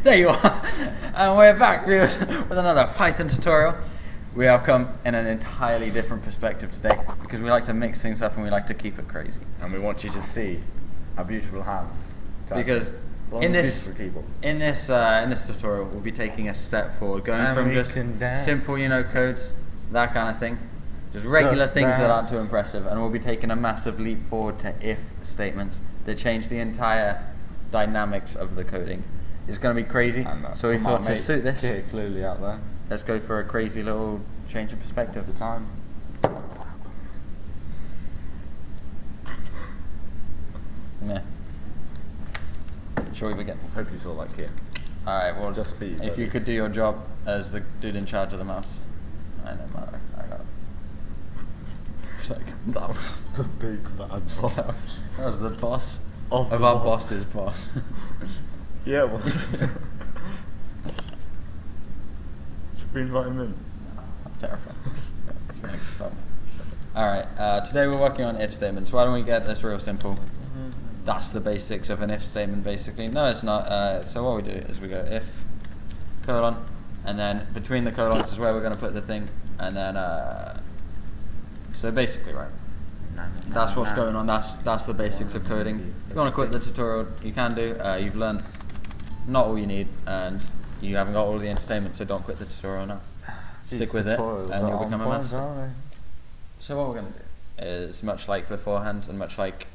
There you are. And we're back viewers, with another Python tutorial. We have come in an entirely different perspective today because we like to mix things up and we like to keep it crazy. And we want you to see our beautiful hands. Because in this tutorial we'll be taking a step forward, going from just simple, codes, that kind of thing, just regular things that aren't too impressive, and we'll be taking a massive leap forward to if statements that change the entire dynamics of the coding. It's going to be crazy, so we thought to suit this, clearly out there. Let's go for a crazy little change of perspective. What's the time? Meh. Shall we begin? Hope you saw that kid. Alright, well, just for you, if you could do your job as the dude in charge of the mouse. I know, matter. I got it. That was the big bad boss. That was the boss of our boss's boss. Yeah, it was. Should we invite him in? I'm terrified. Alright, today we're working on if statements. Why don't we get this real simple? That's the basics of an if statement, basically. No, it's not. So what we do is we go if, colon, and then between the colons is where we're going to put the thing, and then, so basically, right, that's what's going on. That's the basics of coding. If you want to quit the tutorial, you can do. You've learned not all you need, and you haven't got all the entertainment, so don't quit the tutorial now. Stick with it, and you'll become a master. So what we're going to do is, much like beforehand, and much like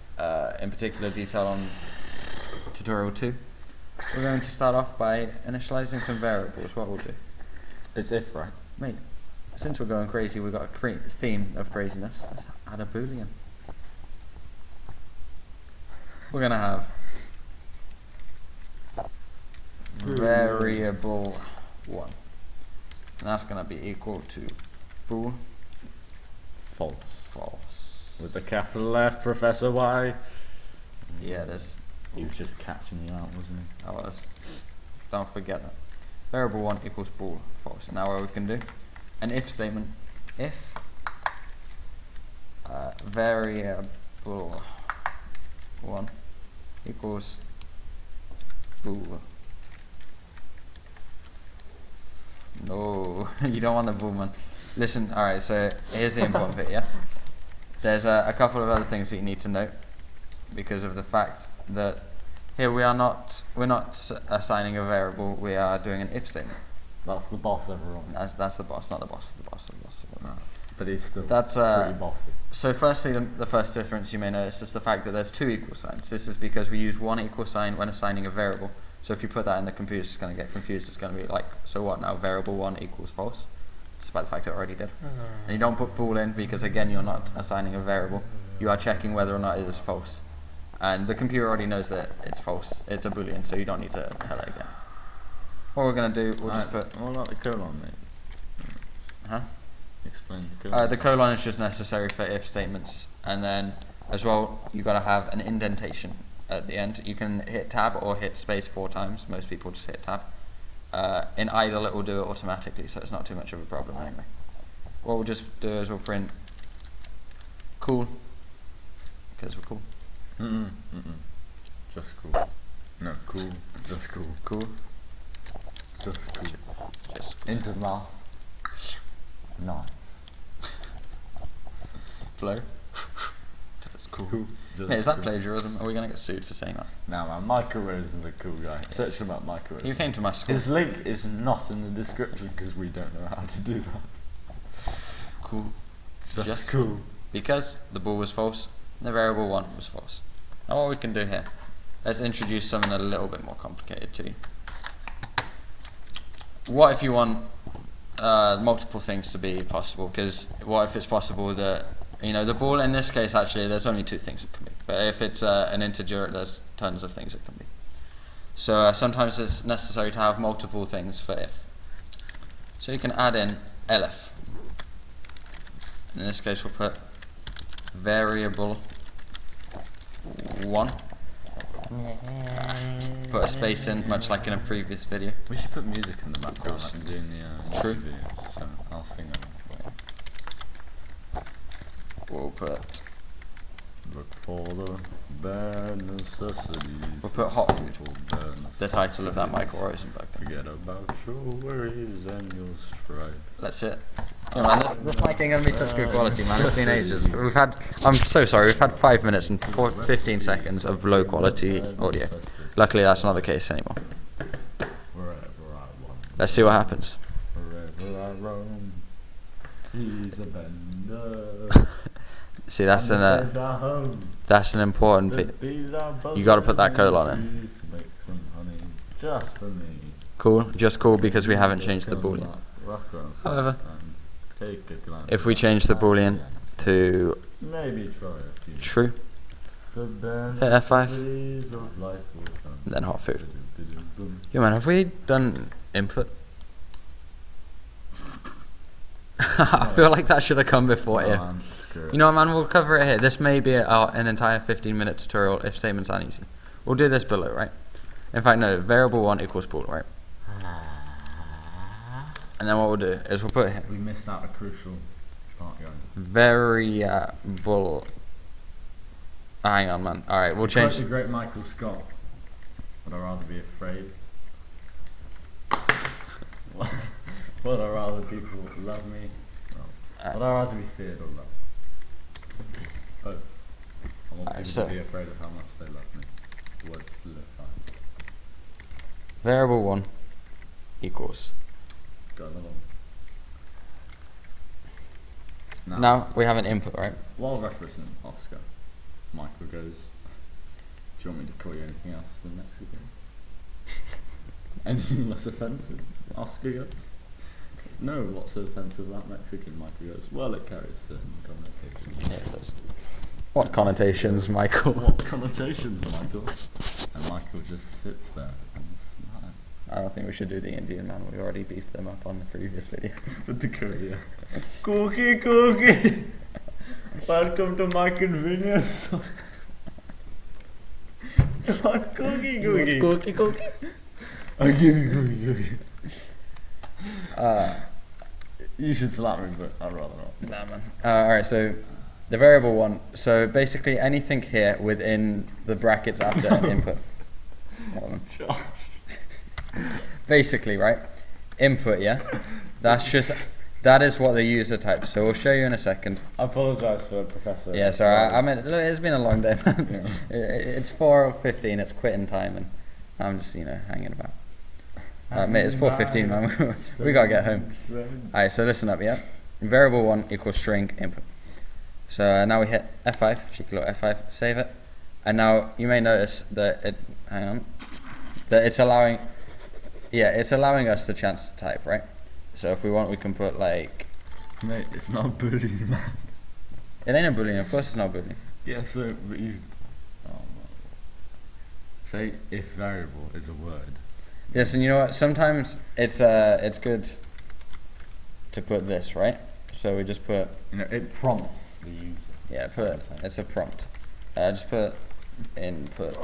in particular detail on tutorial 2, we're going to start off by initializing some variables. What we'll do, it's if, right? Mate, since we're going crazy, we've got a theme of craziness. Let's add a boolean. We're going to have variable 1, and that's going to be equal to bool false. With a capital F, Professor Y. Yeah, there's. He was just catching you out, wasn't he? I was. Don't forget that. Variable 1 equals bool false. Now what we can do, an if statement. If variable 1 equals bool. No, you don't want the bool, man. Listen, alright, so here's the important bit, yeah? There's a couple of other things that you need to note because of the fact that here we're not assigning a variable, we are doing an if statement. That's the boss, everyone. That's the boss, not the boss. The boss. No, but he's still pretty bossy. So firstly, the first difference you may notice is the fact that there's 2 equal signs. This is because we use 1 equal sign when assigning a variable. So if you put that in the computer, it's going to get confused. It's going to be like, so what now? Variable 1 equals false, despite the fact it already did. And you don't put bool in because, again, you're not assigning a variable. You are checking whether or not it is false. And the computer already knows that it's false. It's a boolean, so you don't need to tell it again. What we're going to do, we'll just put... What about the colon, mate? Huh? Explain the colon. The colon is just necessary for if statements. And then, as well, you've got to have an indentation at the end. You can hit tab or hit space 4 times. Most people just hit tab. In idle it will do it automatically, so it's not too much of a problem anyway. What we'll just do is we'll print cool, because we're cool. Just cool. No, cool. Just cool. Cool. Just cool. Just cool. Into the mouth. Nice. Flow. Just cool. Just Mate, is that cool. plagiarism? Are we going to get sued for saying that? No, man, Michael Rose is a cool guy. Search him up, Michael Rose. You came to my school. His link is not in the description because we don't know how to do that. Cool. Just cool. Because the bool was false, the variable 1 was false. Now what we can do here, let's introduce something a little bit more complicated to you. What if you want multiple things to be possible? Because what if it's possible that, the bool in this case, actually, there's only 2 things it can be. But if it's an integer, there's tons of things it can be. So sometimes it's necessary to have multiple things for if. So you can add in elif. In this case, we'll put variable 1. Put a space in, much like in a previous video. We should put music in the background like we do in the True. video, so I'll sing them. We'll put Look for the Bare necessities. We'll put hot food. Bare The title of that necessities. Michael Rosenberg thing. Forget about your worries and your strife. That's it. Yeah, man, this mic ain't gonna be such good quality, man. It's been ages. I'm so sorry, we've had 5 minutes and 15 seconds of low quality audio. Luckily, that's not the case anymore. Wherever I want. Let's see what happens. Wherever I roam. He's a bender. See, that's an important thing. You gotta put that colon in. Just for me. Cool, just cool because we haven't changed the boolean. However, if we change the boolean to maybe try a few. true, But then hit F5, days of life will come. then hot food. Yo man, have we done input? I feel like that should have come before if. You know what, man, we'll cover it here. This may be an entire 15-minute tutorial if statements aren't easy. We'll do this below, right? In fact, no, variable 1 equals bool, right? And then what we'll do is we'll put here. We missed out a crucial part, guys. Variable. Hang on, man. Alright, we'll change. The great Michael Scott. Would I rather be afraid? Would I rather people love me? No. Would I rather be feared or loved? Both. I want people to be afraid of how much they love me. Words to live by. Variable 1 equals. Got another one. Now we have an input, right? While referencing Oscar, Michael goes, do you want me to call you anything else than Mexican? Anything less offensive? Oscar goes, no, what's so offensive about Mexican? Michael goes, well, it carries certain connotations. Yeah, it does. What connotations, Michael? What connotations, Michael? And Michael just sits there and smiles. I don't think we should do the Indian man. We already beefed them up on the previous video. With the courier. Cookie! Welcome to my convenience. What cookie? Cookie. I give you cookie. You should slap me, but I'd rather not. Nah, man. Alright, so the variable 1. So basically anything here within the brackets after an input. Josh. Basically, right? Input, yeah? That is what the user types. So we'll show you in a second. I apologise for Professor. Yeah, sorry. I mean, look, it's been a long day, man. Yeah. It's 4:15. It's quitting time, and I'm just, hanging about. Mate, it's 4:15, man. We gotta get home. Alright, so listen up, yeah? Variable 1 equals string input. So now we hit F5, cheeky little F5, save it. And now you may notice that it's allowing us the chance to type, right? So if we want, we can put like... Mate, it's not a boolean, man. It ain't a boolean, of course it's not a boolean. Yeah, so, but you... Oh, no. Say if variable is a word. Yes, and you know what? Sometimes it's good to put this, right? So we just put... it prompts the user. Yeah, it's a prompt. Just put input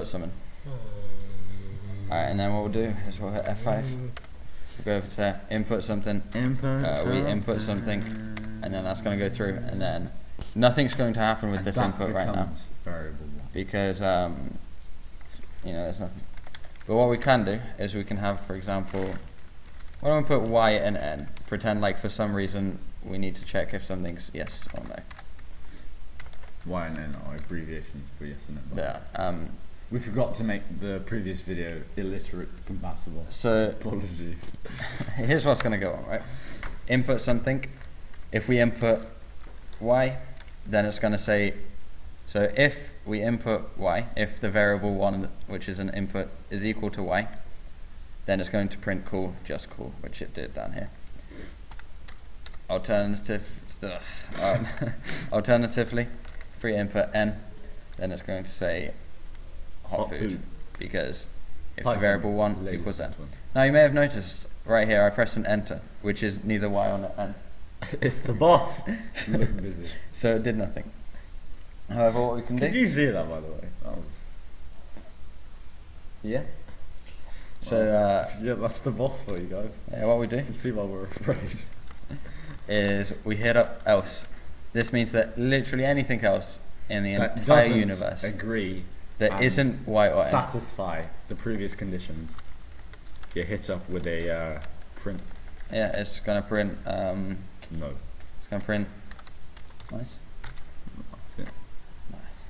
summon. Alright, and then what we'll do is we'll hit F5. We'll go over to there, input something. We input something, and then that's going to go through, and then nothing's going to happen with this input right now. Variable 1. Because, there's nothing. But what we can do is we can have, for example, why don't we put Y and N? Pretend like for some reason we need to check if something's yes or no. Y and N are abbreviations for yes and no. Yeah. We forgot to make the previous video illiterate compatible. So apologies. Here's what's going to go on, right? Input something. If we input Y, then it's going to say, so if we input Y, if the variable 1, which is an input, is equal to Y, then it's going to print cool, just cool, which it did down here. Alternatively, if we input N, then it's going to say hot food, because if the variable 1 equals N. Now you may have noticed right here I pressed an enter, which is neither Y or N. It's the boss. Look busy. So it did nothing. However, what we can do... Did you see that, by the way? That was... Yeah. So yeah, that's the boss for you guys. Yeah, what we do, you can see why we're afraid, is we hit up else. This means that literally anything else in the that entire doesn't universe agree that and isn't y or n. satisfy the previous conditions, get hit up with a print. Yeah, it's gonna print. No. It's gonna print. Nice. That's it. Nice.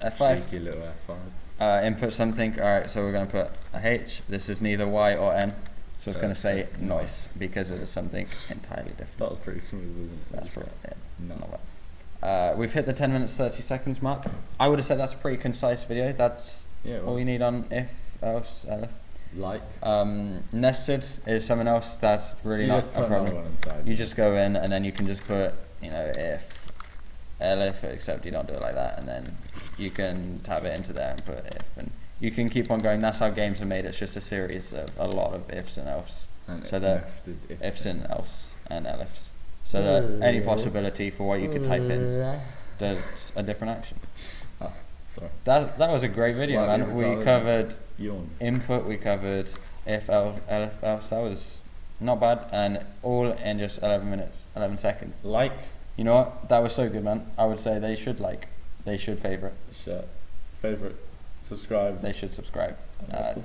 F5. Shaky little F5. Input something. Alright, so we're going to put a H. This is neither Y or N. So it's going to say noise because it is something entirely different. That was pretty smooth, wasn't it? That's pretty, yeah, No. not bad. We've hit the 10 minutes 30 seconds mark. I would have said that's a pretty concise video. That's all we need on if, else, elif. Like. Nested is something else that's really not a problem. You just go in and then you can just put, you know, if, elif, except you don't do it like that, and then you can tab it into there and put if, and you can keep on going. That's how games are made. It's just a series of a lot of ifs and else, and so that ifs and else and elifs, so that any possibility for what you could type in does a different action. Oh, sorry. That was a great video, man. We covered input, we covered if, elif, else. That was not bad, and all in just 11 minutes, 11 seconds. Like. You know what? That was so good, man. I would say they should favorite. Share. Favorite. Subscribe. They should subscribe.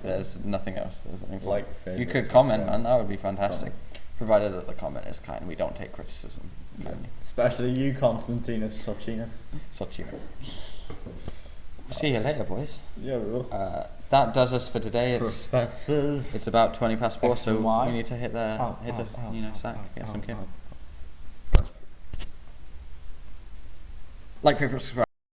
There's nothing else. There's nothing like, favorite, you could comment, man. That would be fantastic. Provided that the comment is kind. We don't take criticism. Yeah. Especially you, Constantinus Socinus. See you later, boys. Yeah, we will. That does us for today. It's about 20 past 4, so we need to hit the sack. Get some kill. Like, favorite, subscribe.